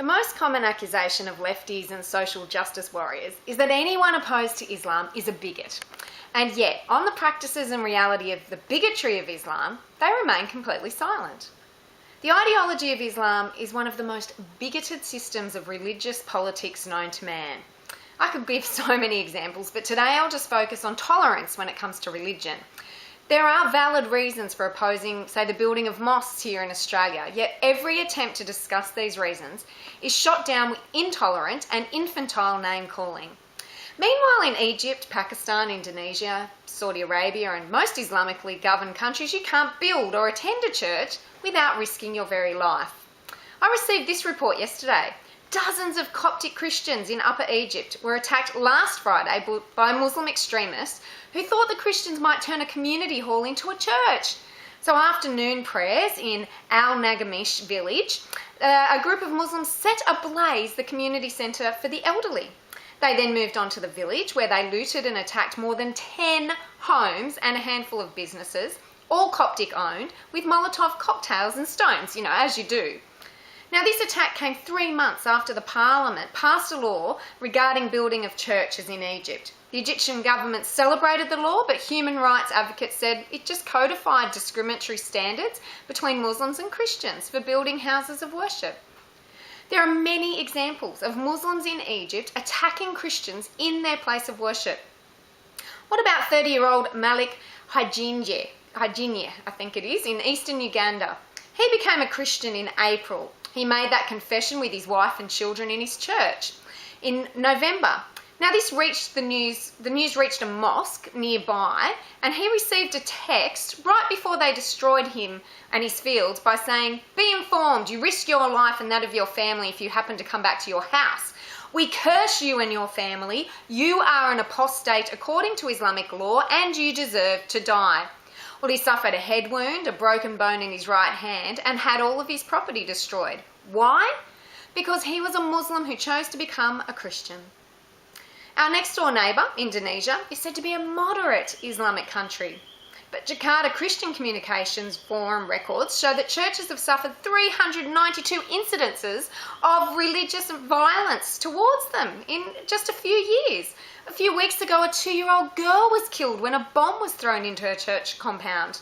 The most common accusation of lefties and social justice warriors is that anyone opposed to Islam is a bigot. And yet, on the practices and reality of the bigotry of Islam, they remain completely silent. The ideology of Islam is one of the most bigoted systems of religious politics known to man. I could give so many examples, but today I'll just focus on tolerance when it comes to religion. There are valid reasons for opposing, say, the building of mosques here in Australia, yet every attempt to discuss these reasons is shot down with intolerant and infantile name-calling. Meanwhile, in Egypt, Pakistan, Indonesia, Saudi Arabia and most Islamically governed countries, you can't build or attend a church without risking your very life. I received this report yesterday. Dozens of Coptic Christians in Upper Egypt were attacked last Friday by Muslim extremists who thought the Christians might turn a community hall into a church. So afternoon prayers in Al-Nagamish village, a group of Muslims set ablaze the community centre for the elderly. They then moved on to the village where they looted and attacked more than 10 homes and a handful of businesses, all Coptic owned, with Molotov cocktails and stones, as you do. Now, this attack came 3 months after the parliament passed a law regarding building of churches in Egypt. The Egyptian government celebrated the law, but human rights advocates said it just codified discriminatory standards between Muslims and Christians for building houses of worship. There are many examples of Muslims in Egypt attacking Christians in their place of worship. What about 30-year-old Malik Hajinye, I think it is, in eastern Uganda? He became a Christian in April. He made that confession with his wife and children in his church in November. Now this reached the news reached a mosque nearby, and he received a text right before they destroyed him and his fields by saying, "Be informed, you risk your life and that of your family if you happen to come back to your house. We curse you and your family. You are an apostate according to Islamic law and you deserve to die." Well, he suffered a head wound, a broken bone in his right hand, and had all of his property destroyed. Why? Because he was a Muslim who chose to become a Christian. Our next door neighbour, Indonesia, is said to be a moderate Islamic country. But Jakarta Christian Communications Forum records show that churches have suffered 392 incidences of religious violence towards them in just a few years. A few weeks ago, a 2-year-old girl was killed when a bomb was thrown into her church compound.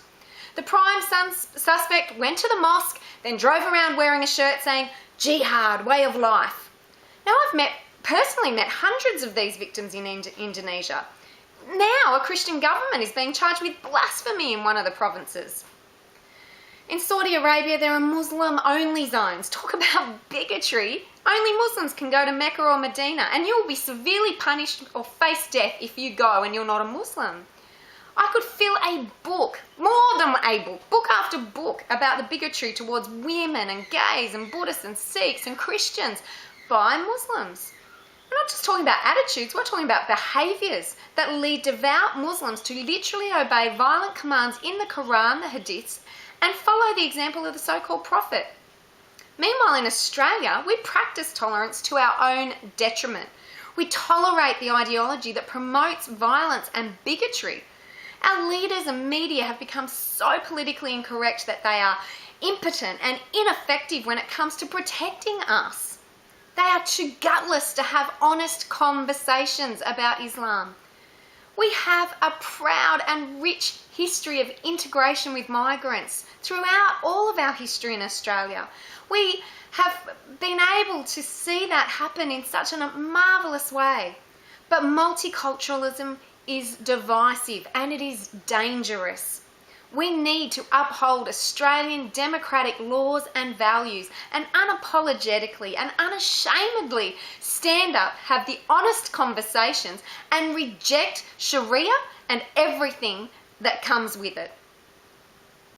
The prime suspect went to the mosque, then drove around wearing a shirt saying, "Jihad, way of life." Now, I've personally met hundreds of these victims in Indonesia. Now, a Christian government is being charged with blasphemy in one of the provinces. In Saudi Arabia, there are Muslim-only zones. Talk about bigotry. Only Muslims can go to Mecca or Medina, and you will be severely punished or face death if you go and you're not a Muslim. I could fill a book, more than a book after book, about the bigotry towards women and gays and Buddhists and Sikhs and Christians by Muslims. We're not just talking about attitudes, we're talking about behaviours that lead devout Muslims to literally obey violent commands in the Quran, the Hadiths, and follow the example of the so-called Prophet. Meanwhile, in Australia, we practice tolerance to our own detriment. We tolerate the ideology that promotes violence and bigotry. Our leaders and media have become so politically incorrect that they are impotent and ineffective when it comes to protecting us. They are too gutless to have honest conversations about Islam. We have a proud and rich history of integration with migrants throughout all of our history in Australia. We have been able to see that happen in such a marvellous way. But multiculturalism is divisive and it is dangerous. We need to uphold Australian democratic laws and values and unapologetically and unashamedly stand up, have the honest conversations and reject Sharia and everything that comes with it.